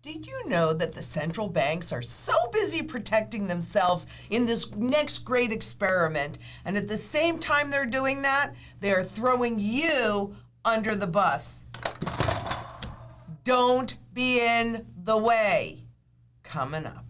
Did you know that the central banks are so busy protecting themselves in this next great experiment, and at the same time they're doing that, they're throwing you under the bus? Don't be in the way. Coming up.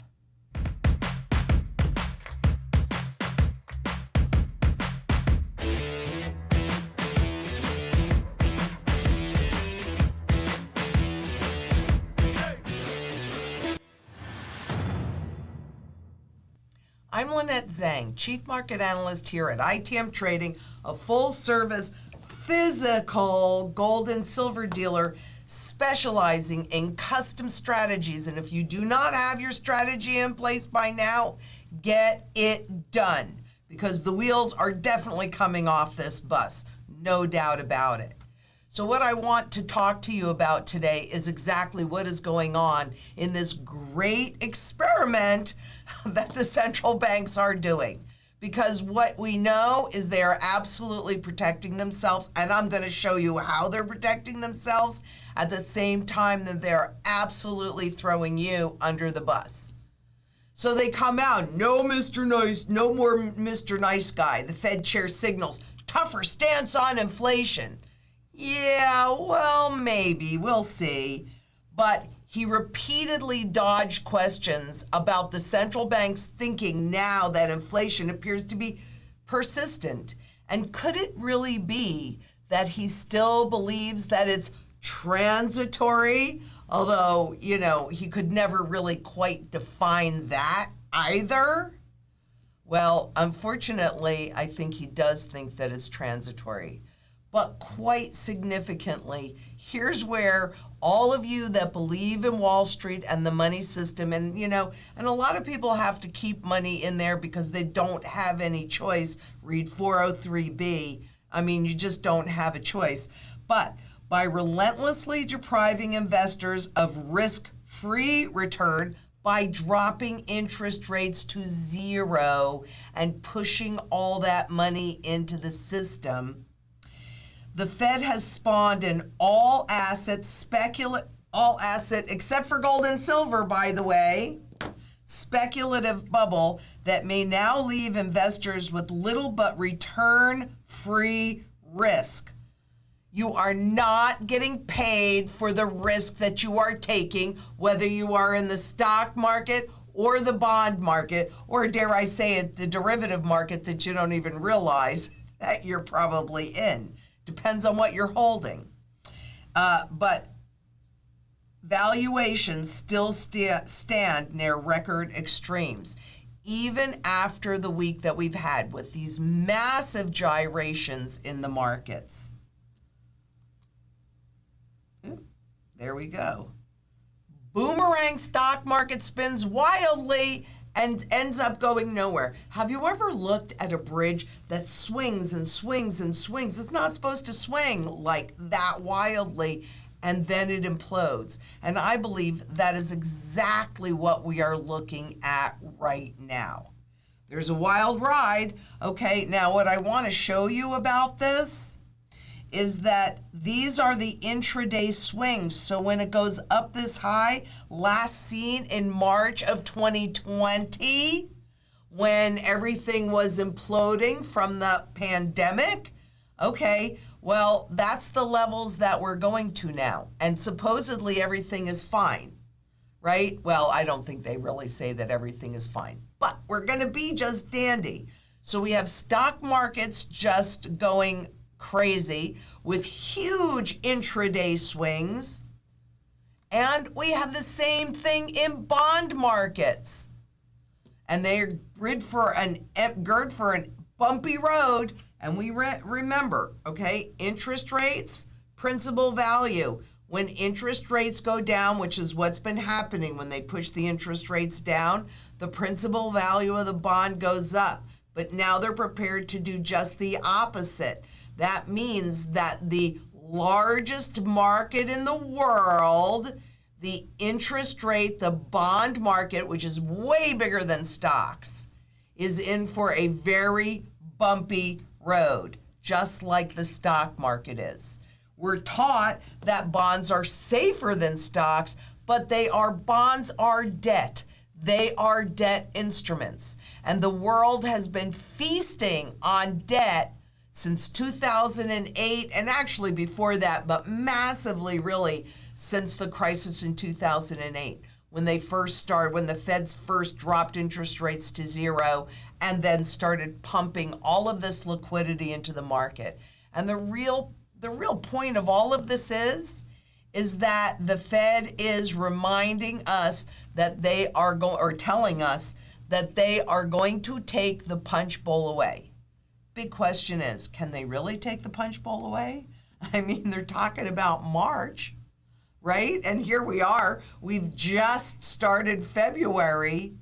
I'm Lynette Zang, Chief Market Analyst here at ITM Trading, a full-service physical gold and silver dealer specializing in custom strategies. And if you do not have your strategy in place by now, get it done, because the wheels are definitely coming off this bus, no doubt about it. So what I want to talk to you about today is exactly what is going on in this great experiment that the central banks are doing. Because what we know is they are absolutely protecting themselves, and I'm going to show you how they're protecting themselves at the same time that they're absolutely throwing you under the bus. So they come out, no Mr. Nice, no more Mr. Nice Guy. The Fed chair signals tougher stance on inflation. Yeah, well, maybe, we'll see. But he repeatedly dodged questions about the central bank's thinking now that inflation appears to be persistent. And could it really be that he still believes that it's transitory? Although, you know, he could never really quite define that either. Well, unfortunately, I think he does think that it's transitory. But quite significantly, here's where all of you that believe in Wall Street and the money system, and and a lot of people have to keep money in there because they don't have any choice. Read 403B. I mean, you just don't have a choice. But by relentlessly depriving investors of risk-free return, by dropping interest rates to zero and pushing all that money into the system, the Fed has spawned an all-asset except for gold and silver, by the way, speculative bubble that may now leave investors with little but return-free risk. You are not getting paid for the risk that you are taking, whether you are in the stock market or the bond market, or dare I say it, the derivative market that you don't even realize that you're probably in. Depends on what you're holding. But valuations still stand near record extremes, even after the week that we've had with these massive gyrations in the markets. There we go. Boomerang stock market spins wildly and ends up going nowhere. Have you ever looked at a bridge that swings and swings and swings? It's not supposed to swing like that wildly, and then it implodes. And I believe that is exactly what we are looking at right now. There's a wild ride. Okay, now what I want to show you about this is that these are the intraday swings. So when it goes up this high, last seen in March of 2020, when everything was imploding from the pandemic, okay, well, that's the levels that we're going to now. And supposedly everything is fine, right? Well, I don't think they really say that everything is fine, but we're gonna be just dandy. So we have stock markets just going crazy with huge intraday swings, and we have the same thing in bond markets, and they're gird for an bumpy road. And we remember, okay, interest rates, principal value. When interest rates go down, which is what's been happening when they push the interest rates down, the principal value of the bond goes up. But now they're prepared to do just the opposite. That means that the largest market in the world, the interest rate, the bond market, which is way bigger than stocks, is in for a very bumpy road, just like the stock market is. We're taught that bonds are safer than stocks, but bonds are debt. They are debt instruments. And the world has been feasting on debt since 2008, and actually before that, but massively really since the crisis in 2008, when the Feds first dropped interest rates to zero and then started pumping all of this liquidity into the market. And the real point of all of this is that the Fed is reminding us that they are telling us that they are going to take the punch bowl away. Big question is, can they really take the punch bowl away? I mean, they're talking about March, right? And here we are. We've just started February.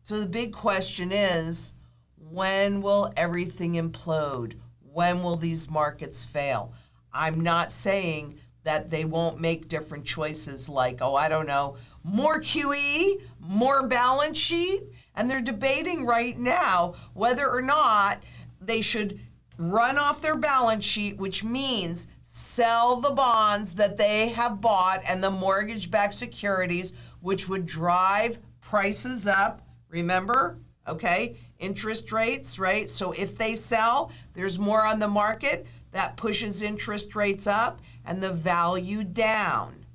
So the big question is, when will everything implode? When will these markets fail? I'm not saying that they won't make different choices like, more QE, more balance sheet. And they're debating right now whether or not they should run off their balance sheet, which means sell the bonds that they have bought and the mortgage-backed securities, which would drive prices up. Remember, okay, interest rates, right? So if they sell, there's more on the market. That pushes interest rates up and the value down.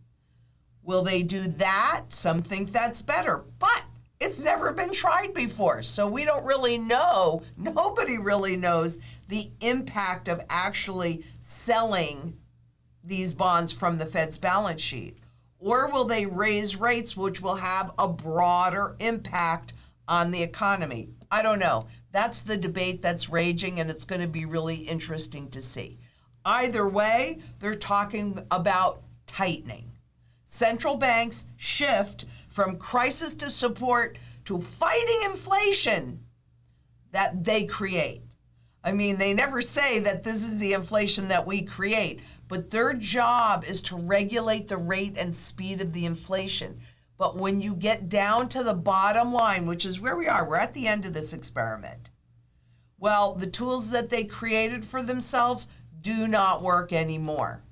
Will they do that? Some think that's better, but it's never been tried before, so we don't really know. Nobody really knows the impact of actually selling these bonds from the Fed's balance sheet. Or will they raise rates, which will have a broader impact on the economy? I don't know. That's the debate that's raging, and it's going to be really interesting to see. Either way, they're talking about tightening. Central banks shift from crisis to support to fighting inflation that they create. I mean, they never say that this is the inflation that we create, but their job is to regulate the rate and speed of the inflation. But when you get down to the bottom line, which is where we are, we're at the end of this experiment. Well, the tools that they created for themselves do not work anymore.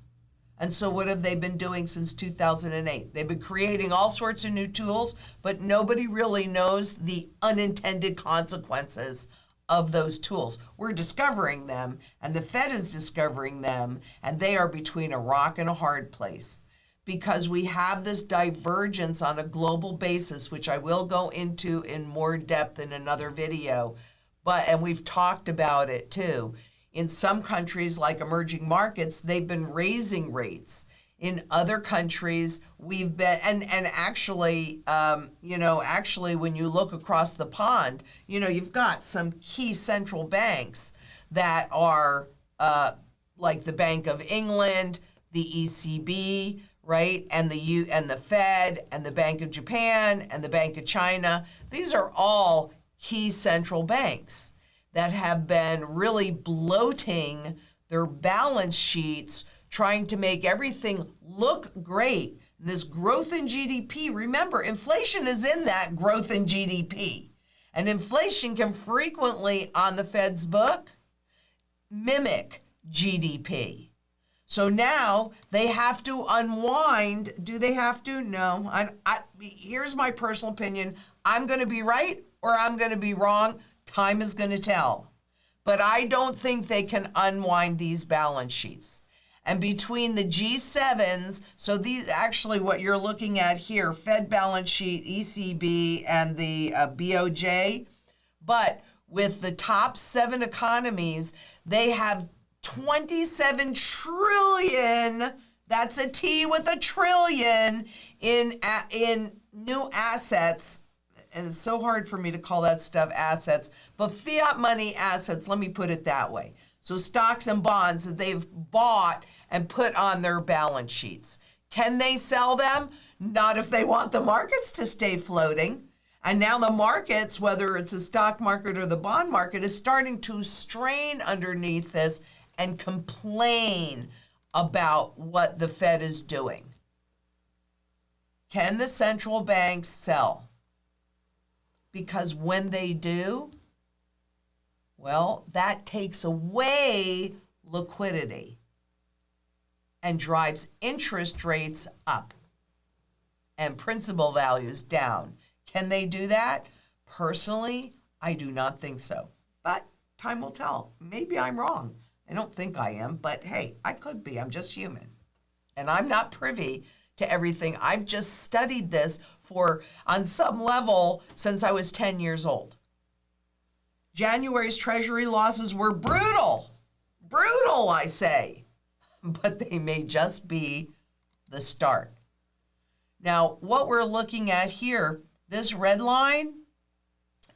And so what have they been doing since 2008? They've been creating all sorts of new tools, but nobody really knows the unintended consequences of those tools. We're discovering them, and the Fed is discovering them, and they are between a rock and a hard place because we have this divergence on a global basis, which I will go into in more depth in another video, and we've talked about it too. In some countries, like emerging markets, they've been raising rates. In other countries, we've been, and actually, when you look across the pond, you've got some key central banks that are like the Bank of England, the ECB, right, and the Fed, and the Bank of Japan, and the Bank of China. These are all key central banks that have been really bloating their balance sheets, trying to make everything look great. This growth in GDP, remember, inflation is in that growth in GDP. And inflation can frequently, on the Fed's book, mimic GDP. So now they have to unwind. Do they have to? No. Here's my personal opinion. I'm going to be right or I'm going to be wrong. Time is going to tell. But I don't think they can unwind these balance sheets. And between the G7s, so these actually what you're looking at here, Fed balance sheet, ECB, and the BOJ, but with the top 7 economies, they have 27 trillion, that's a T with a trillion, in new assets. And it's so hard for me to call that stuff assets, but fiat money assets, let me put it that way. So stocks and bonds that they've bought and put on their balance sheets. Can they sell them? Not if they want the markets to stay floating. And now the markets, whether it's the stock market or the bond market, is starting to strain underneath this and complain about what the Fed is doing. Can the central banks sell? Because when they do, well, that takes away liquidity and drives interest rates up. and principal values down. Can they do that? Personally, I do not think so. But time will tell. Maybe I'm wrong. I don't think I am, but hey, I could be. I'm just human. And I'm not privy to everything. I've just studied this for, on some level, since I was 10 years old. January's Treasury losses were brutal. Brutal, I say. But they may just be the start. Now, what we're looking at here, this red line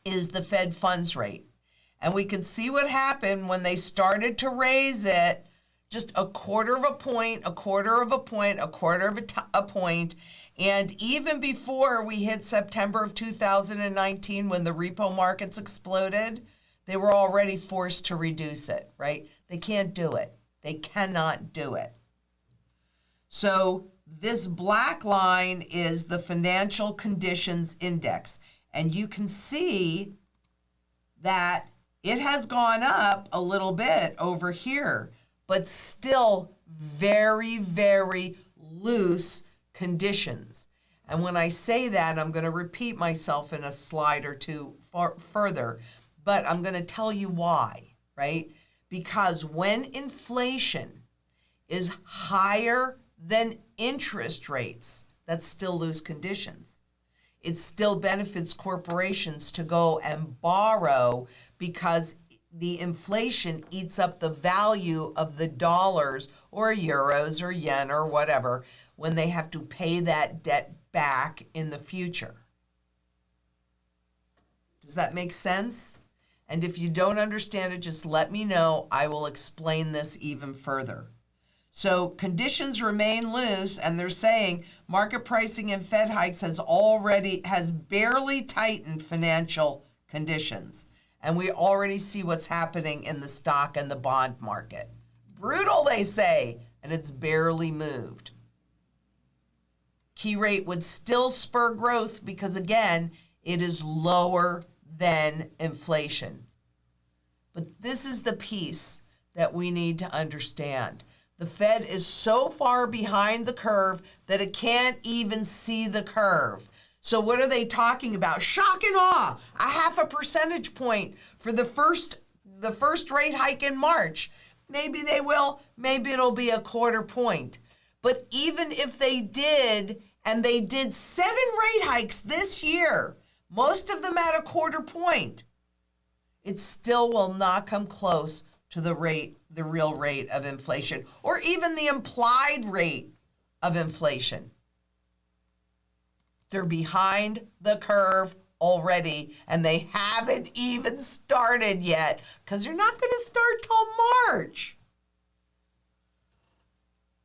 is the Fed funds rate. And we can see what happened when they started to raise it, just a quarter of a point, a quarter of a point, a quarter of a point. And even before we hit September of 2019, when the repo markets exploded, they were already forced to reduce it, right? They can't do it. They cannot do it. So this black line is the Financial Conditions Index. And you can see that it has gone up a little bit over here, but still very, very loose conditions. And when I say that, I'm going to repeat myself in a slide or two further, but I'm going to tell you why, right? Because when inflation is higher than interest rates, that's still loose conditions. It still benefits corporations to go and borrow because the inflation eats up the value of the dollars or euros or yen or whatever when they have to pay that debt back in the future. Does that make sense? And if you don't understand it, just let me know. I will explain this even further. So conditions remain loose, and they're saying market pricing and Fed hikes has barely tightened financial conditions. And we already see what's happening in the stock and the bond market. Brutal, they say, and it's barely moved. Key rate would still spur growth because, again, it is lower than inflation. But this is the piece that we need to understand. The Fed is so far behind the curve that it can't even see the curve. So what are they talking about? Shock and awe, a 0.5 percentage point for the first rate hike in March. Maybe they will, maybe it'll be a 0.25 point. But even if they did, and they did 7 rate hikes this year, most of them at a 0.25 point, it still will not come close to the real rate of inflation, or even the implied rate of inflation. They're behind the curve already, and they haven't even started yet, because they're not going to start till March.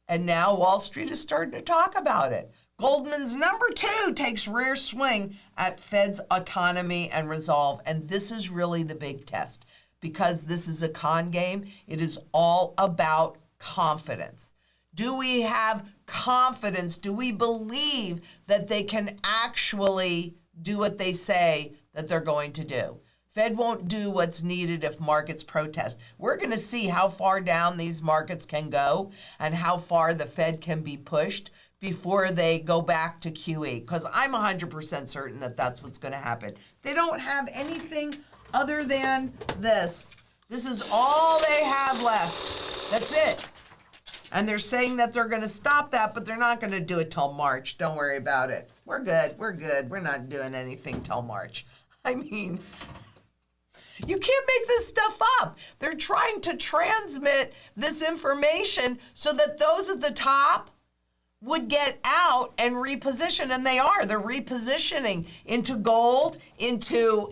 And now Wall Street is starting to talk about it. Goldman's number 2 takes rear swing at Fed's autonomy and resolve, and this is really the big test. Because this is a con game, it is all about confidence. Do we have confidence? Do we believe that they can actually do what they say that they're going to do? Fed won't do what's needed if markets protest. We're going to see how far down these markets can go and how far the Fed can be pushed before they go back to QE, because I'm 100% certain that that's what's going to happen. They don't have anything other than this. This is all they have left. That's it. And they're saying that they're going to stop that, but they're not going to do it till March. Don't worry about it. We're good. We're good. We're not doing anything till March. I mean, you can't make this stuff up. They're trying to transmit this information so that those at the top would get out and reposition, and they are. They're repositioning into gold, into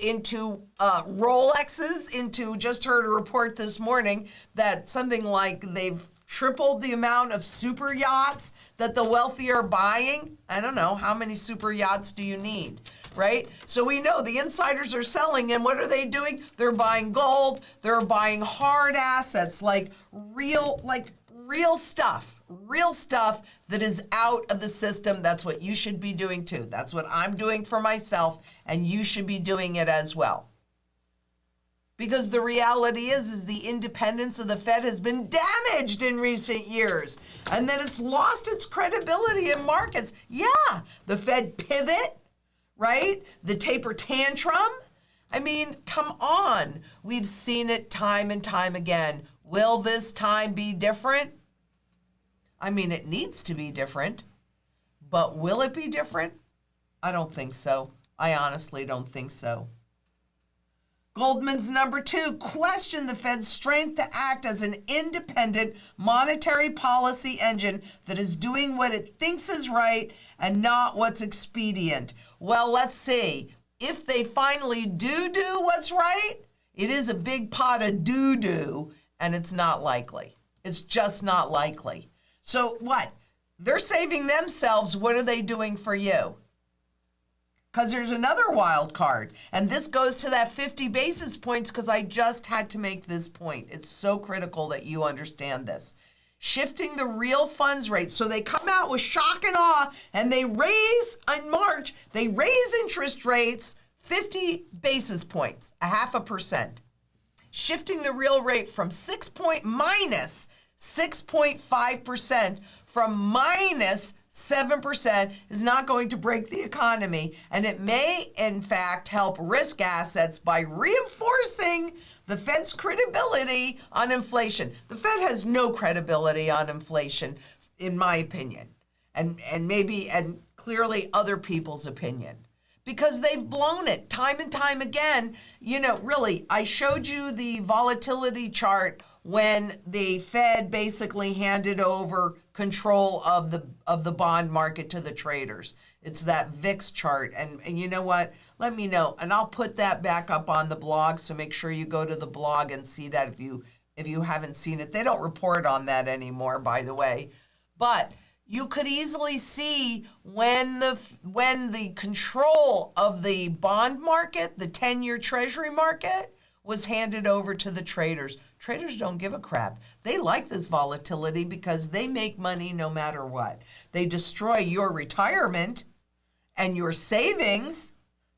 Rolexes, into, just heard a report this morning that something like they've tripled the amount of super yachts that the wealthy are buying. I don't know, how many super yachts do you need, right? So we know the insiders are selling, and what are they doing? They're buying gold, they're buying hard assets like real stuff that is out of the system. That's what you should be doing too. That's what I'm doing for myself, and you should be doing it as well. Because the reality is the independence of the Fed has been damaged in recent years, and that it's lost its credibility in markets. Yeah, the Fed pivot, right? The taper tantrum. I mean, come on. We've seen it time and time again. Will this time be different? I mean, it needs to be different, but will it be different? I don't think so. I honestly don't think so. Goldman's number 2, question the Fed's strength to act as an independent monetary policy engine that is doing what it thinks is right and not what's expedient. Well, let's see. If they finally do what's right, it is a big pot of doo-doo, and it's not likely. It's just not likely. So what? They're saving themselves. What are they doing for you? Because there's another wild card, and this goes to that 50 basis points because I just had to make this point. It's so critical that you understand this. Shifting the real funds rate. So they come out with shock and awe, and they raise, in March, they raise interest rates 50 basis points, 0.5%. Shifting the real rate from minus 6.5% from minus 7% is not going to break the economy, and it may, in fact, help risk assets by reinforcing the Fed's credibility on inflation. The Fed has no credibility on inflation, in my opinion, and clearly other people's opinion, because they've blown it time and time again. You know, really, I showed you the volatility chart when the Fed basically handed over control of the bond market to the traders. It's that VIX chart. And you know what? Let me know. And I'll put that back up on the blog. So make sure you go to the blog and see that if you haven't seen it. They don't report on that anymore, by the way. But you could easily see when the control of the bond market, the 10-year Treasury market, was handed over to the traders. Traders don't give a crap. They like this volatility because they make money no matter what. They destroy your retirement and your savings,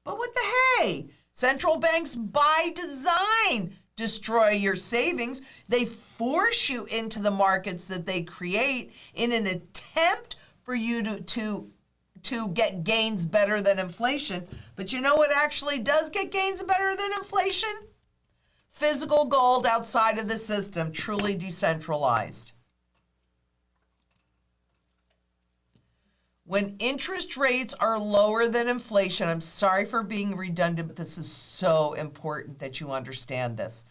but what the hey? Central banks by design destroy your savings. They force you into the markets that they create in an attempt for you to get gains better than inflation. But you know what actually does get gains better than inflation? Physical gold outside of the system, truly decentralized. When interest rates are lower than inflation, I'm sorry for being redundant, but this is so important that you understand this.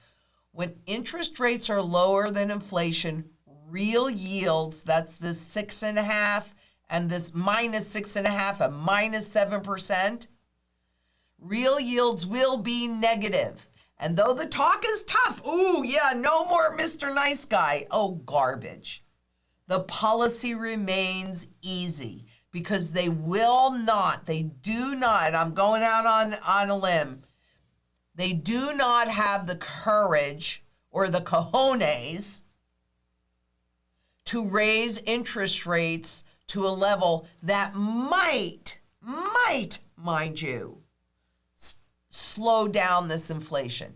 When interest rates are lower than inflation, real yields, that's this 6.5 and this minus 6.5 and minus 7%, real yields will be negative. And though the talk is tough, ooh, yeah, no more Mr. Nice Guy. Oh, garbage. The policy remains easy because they do not, I'm going out on a limb, they do not have the courage or the cojones to raise interest rates to a level that might, mind you, slow down this inflation,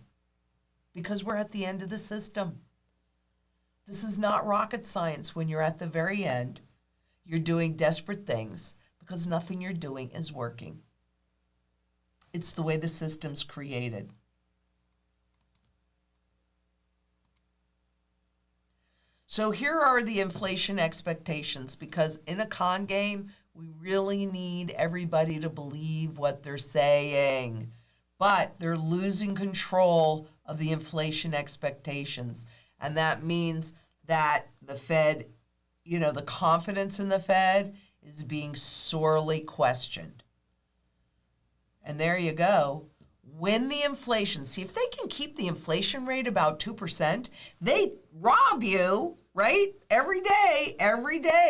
because we're at the end of the system. This is not rocket science. When you're at the very end, you're doing desperate things because nothing you're doing is working. It's the way the system's created. So here are the inflation expectations, because in a con game, we really need everybody to believe what they're saying. But they're losing control of the inflation expectations. And that means that the Fed, the confidence in the Fed is being sorely questioned. And there you go. When the inflation, see, if they can keep the inflation rate about 2%, they rob you, right? Every day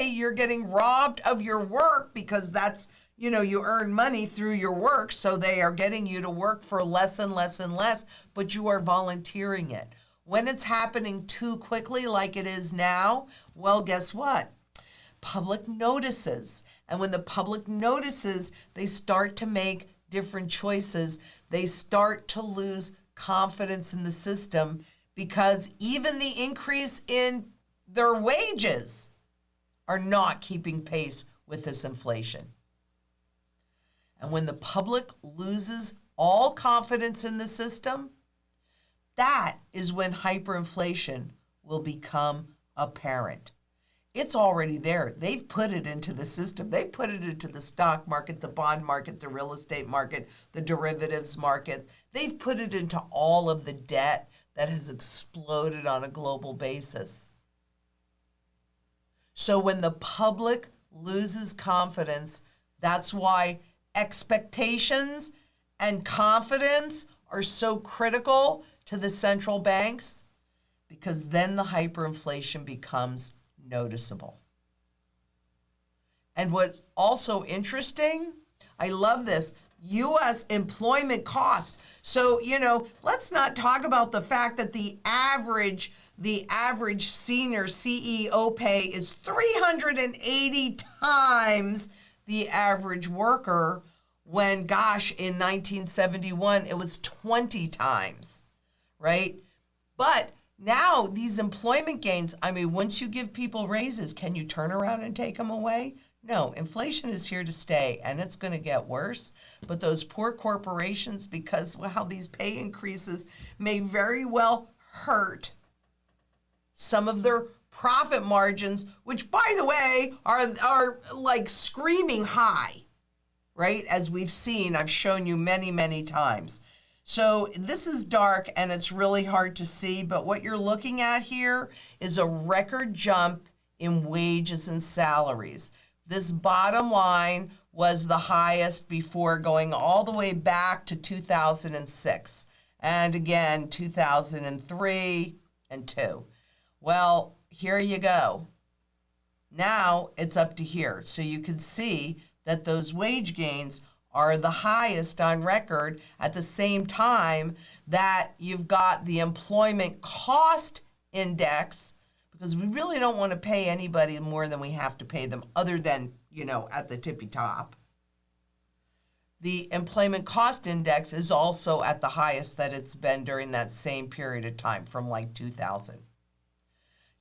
you're getting robbed of your work, because that's, you earn money through your work, so they are getting you to work for less and less and less, but you are volunteering it. When it's happening too quickly like it is now, well, guess what? Public notices. And when the public notices, they start to make different choices. They start to lose confidence in the system because even the increase in their wages are not keeping pace with this inflation. And when the public loses all confidence in the system, that is when hyperinflation will become apparent. It's already there. They've put it into the system. They've put it into the stock market, the bond market, the real estate market, the derivatives market. They've put it into all of the debt that has exploded on a global basis. So when the public loses confidence, that's why expectations and confidence are so critical to the central banks, because then the hyperinflation becomes noticeable. And what's also interesting, I love this, U.S. employment cost. So, let's not talk about the fact that the average senior CEO pay is 380 times the average worker, when, gosh, in 1971, it was 20 times, right? But now these employment gains, once you give people raises, can you turn around and take them away? No, inflation is here to stay, and it's going to get worse. But those poor corporations, because how these pay increases may very well hurt some of their profit margins, which, by the way, are like screaming high, right? As we've seen, I've shown you many, many times. So this is dark and it's really hard to see, but what you're looking at here is a record jump in wages and salaries. This bottom line was the highest before going all the way back to 2006 and again 2003 and 2. Well, here you go. Now it's up to here. So you can see that those wage gains are the highest on record at the same time that you've got the employment cost index, because we really don't want to pay anybody more than we have to pay them other than, at the tippy top. The employment cost index is also at the highest that it's been during that same period of time from like 2000.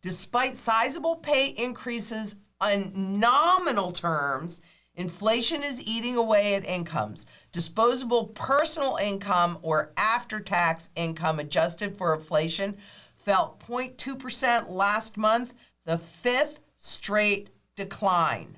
Despite sizable pay increases on nominal terms, inflation is eating away at incomes. Disposable personal income, or after-tax income adjusted for inflation, fell 0.2% last month, the 5th straight decline.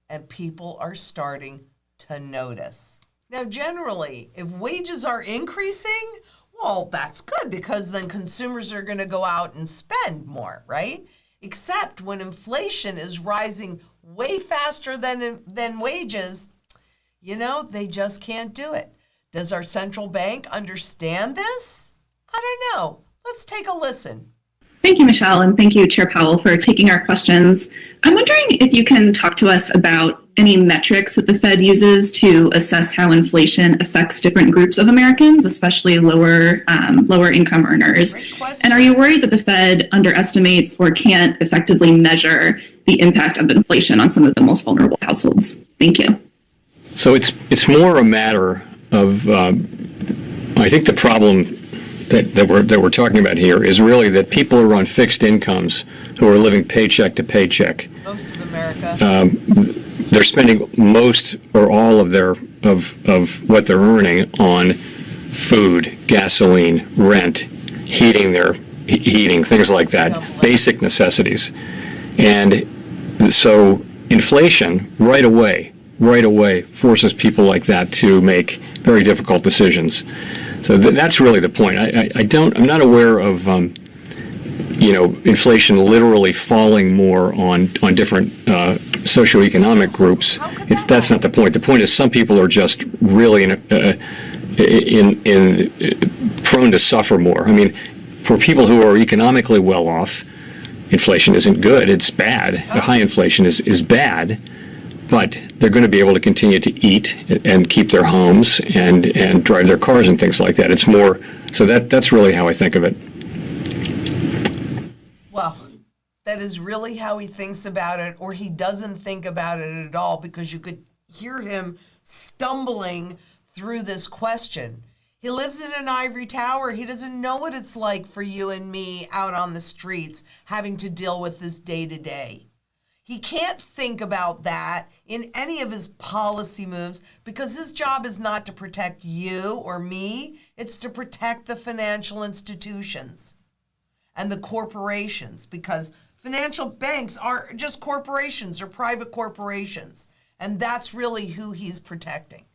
And people are starting to notice. Now, generally, if wages are increasing, well, that's good, because then consumers are going to go out and spend more, right? Except when inflation is rising way faster than wages, they just can't do it. Does our central bank understand this? I don't know. Let's take a listen. Thank you, Michelle, and thank you, Chair Powell, for taking our questions. I'm wondering if you can talk to us about any metrics that the Fed uses to assess how inflation affects different groups of Americans, especially lower income earners. And are you worried that the Fed underestimates or can't effectively measure the impact of inflation on some of the most vulnerable households? Thank you. So it's more a matter of, I think the problem that we're talking about here is really that people who are on fixed incomes, who are living paycheck to paycheck. Most of America. They're spending most or all of of what they're earning on food, gasoline, rent, heating, things like that, basic necessities. And so inflation right away forces people like that to make very difficult decisions. So that's really the point. I'm not aware of, inflation literally falling more on different socioeconomic groups. That's not the point. The point is some people are just really prone to suffer more. For people who are economically well off, inflation isn't good. It's bad. The high inflation is bad. But they're going to be able to continue to eat and keep their homes and drive their cars and things like that. It's more, so that's really how I think of it. Well, that is really how he thinks about it, or he doesn't think about it at all, because you could hear him stumbling through this question. He lives in an ivory tower. He doesn't know what it's like for you and me out on the streets having to deal with this day to day. He can't think about that in any of his policy moves because his job is not to protect you or me. It's to protect the financial institutions and the corporations, because financial banks are just corporations or private corporations. And that's really who he's protecting,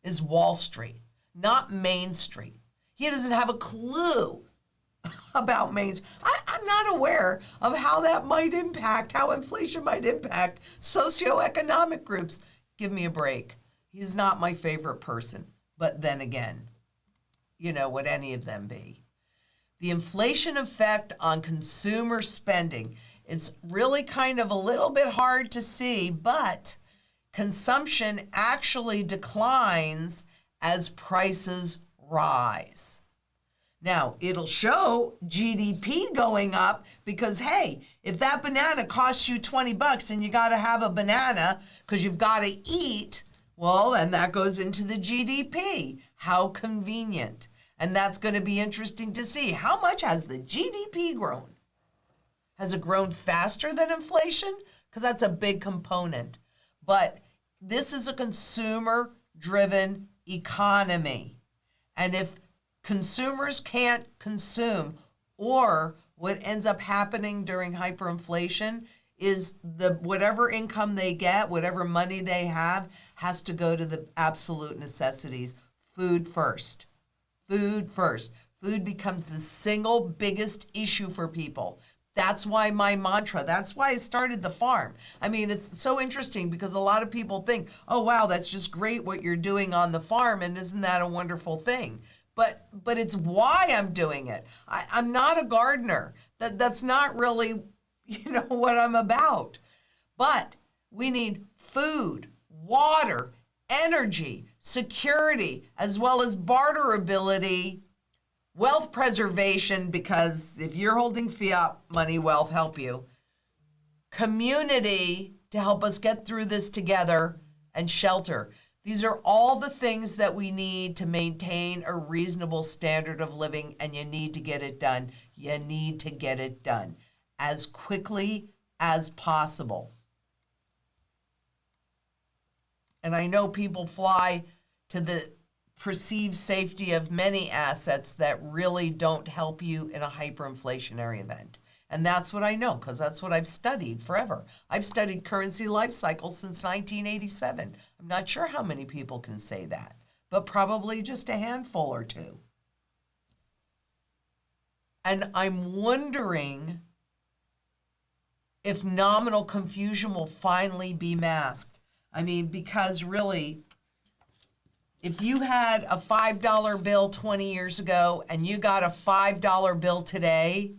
is Wall Street, not Main Street. He doesn't have a clue about Main Street. I'm not aware of how that might impact, how inflation might impact socioeconomic groups. Give me a break. He's not my favorite person. But then again, would any of them be? The inflation effect on consumer spending, it's really kind of a little bit hard to see, but consumption actually declines as prices rise. Now, it'll show GDP going up because, hey, if that banana costs you $20 and you got to have a banana because you've got to eat, well, then that goes into the GDP. How convenient. And that's going to be interesting to see. How much has the GDP grown? Has it grown faster than inflation? Because that's a big component. But this is a consumer-driven economy. And if consumers can't consume, or what ends up happening during hyperinflation is whatever income they get, whatever money they have, has to go to the absolute necessities. Food first. Food first. Food becomes the single biggest issue for people. That's why my mantra, that's why I started the farm. I mean, it's so interesting because a lot of people think, oh, wow, that's just great what you're doing on the farm, and isn't that a wonderful thing? But it's why I'm doing it. I'm not a gardener. That's not really, what I'm about. But we need food, water, energy, security, as well as barterability, wealth preservation, because if you're holding fiat money, wealth help you, community to help us get through this together, and shelter. These are all the things that we need to maintain a reasonable standard of living, and you need to get it done. You need to get it done as quickly as possible. And I know people fly to the perceived safety of many assets that really don't help you in a hyperinflationary event. And that's what I know, because that's what I've studied forever. I've studied currency life cycles since 1987. I'm not sure how many people can say that, but probably just a handful or two. And I'm wondering if nominal confusion will finally be masked. I mean, because really, if you had a $5 bill 20 years ago and you got a $5 bill today,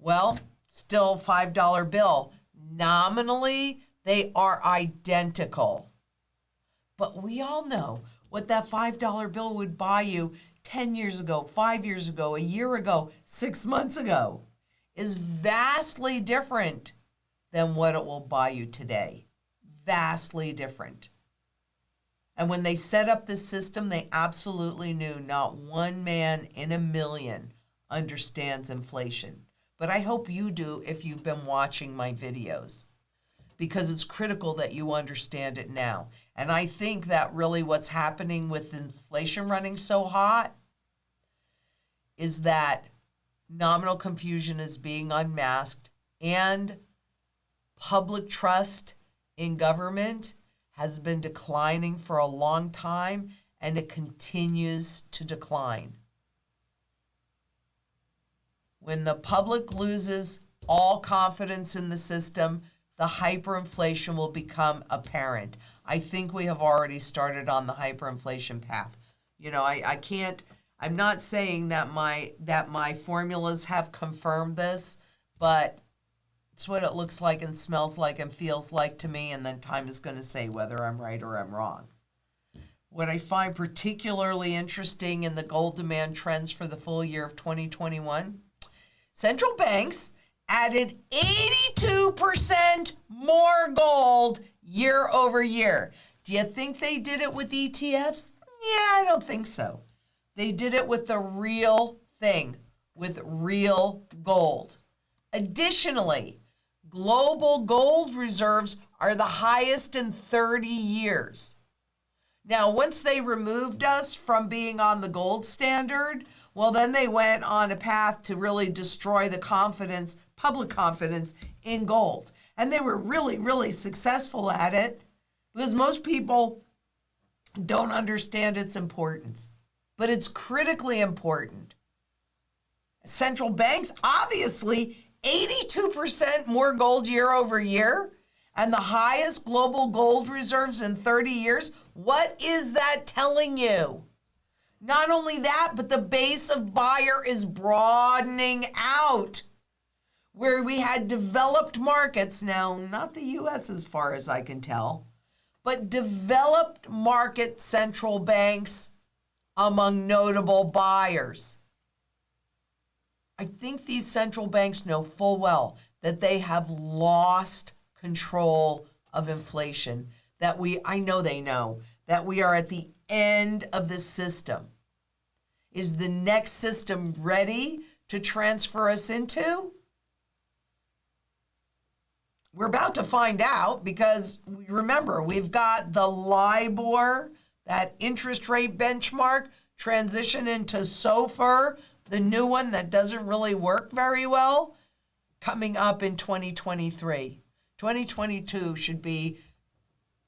well, still $5 bill. Nominally, they are identical. But we all know what that $5 bill would buy you 10 years ago, 5 years ago, a year ago, 6 months ago is vastly different than what it will buy you today. Vastly different. And when they set up this system, they absolutely knew not one man in a million understands inflation. But I hope you do if you've been watching my videos, because it's critical that you understand it now. And I think that really what's happening with inflation running so hot is that nominal confusion is being unmasked, and public trust in government has been declining for a long time, and it continues to decline. When the public loses all confidence in the system, the hyperinflation will become apparent. I think we have already started on the hyperinflation path. I'm not saying that my formulas have confirmed this, but it's what it looks like and smells like and feels like to me, and then time is going to say whether I'm right or I'm wrong. What I find particularly interesting in the gold demand trends for the full year of 2021, central banks added 82% more gold year over year. Do you think they did it with ETFs? Yeah, I don't think so. They did it with the real thing, with real gold. Additionally, global gold reserves are the highest in 30 years. Now, once they removed us from being on the gold standard, well, then they went on a path to really destroy the confidence, public confidence in gold. And they were really, really successful at it because most people don't understand its importance. But it's critically important. Central banks, obviously, 82% more gold year over year and the highest global gold reserves in 30 years. What is that telling you? Not only that, but the base of buyer is broadening out. Where we had developed markets, now not the US as far as I can tell, but developed market central banks among notable buyers. I think these central banks know full well that they have lost control of inflation, I know they know, that we are at the end of the system. Is the next system ready to transfer us into? We're about to find out because remember, we've got the LIBOR, that interest rate benchmark, transition into SOFR, the new one that doesn't really work very well, coming up in 2023. 2022 should be,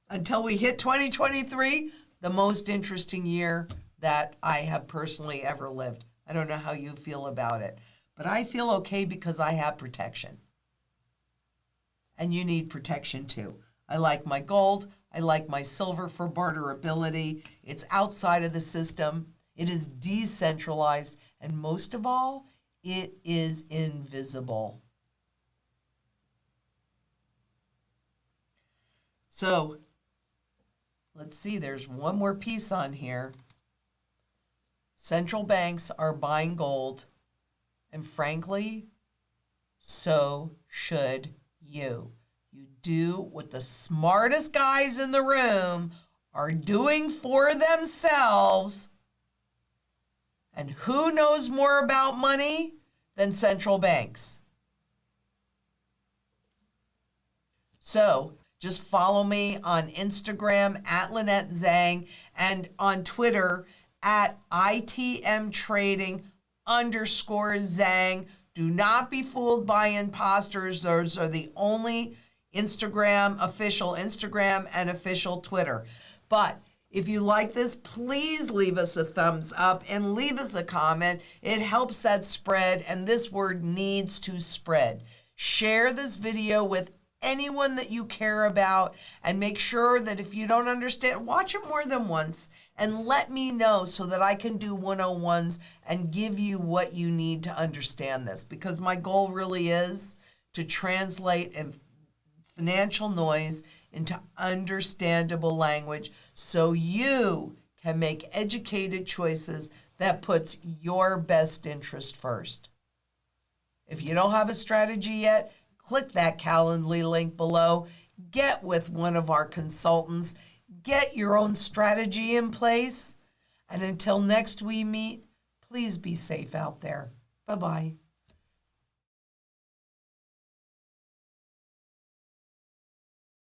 until we hit 2023, the most interesting year that I have personally ever lived. I don't know how you feel about it, but I feel okay because I have protection. And you need protection too. I like my gold. I like my silver for barterability. It's outside of the system. It is decentralized. And most of all, it is invisible. So, let's see, there's one more piece on here. Central banks are buying gold, and frankly, so should you. You do what the smartest guys in the room are doing for themselves. And who knows more about money than central banks? So just follow me on Instagram at LYNETTE ZANG and on Twitter at ITM Trading _Zang. Do not be fooled by imposters. Those are the only official Instagram and official Twitter. But if you like this, please leave us a thumbs up and leave us a comment. It helps that spread, and this word needs to spread. Share this video with anyone that you care about, and make sure that if you don't understand, watch it more than once and let me know so that I can do 101s and give you what you need to understand this, because my goal really is to translate financial noise into understandable language so you can make educated choices that puts your best interest first. If you don't have a strategy yet, click that Calendly link below. Get with one of our consultants. Get your own strategy in place. And until next we meet, please be safe out there. Bye-bye.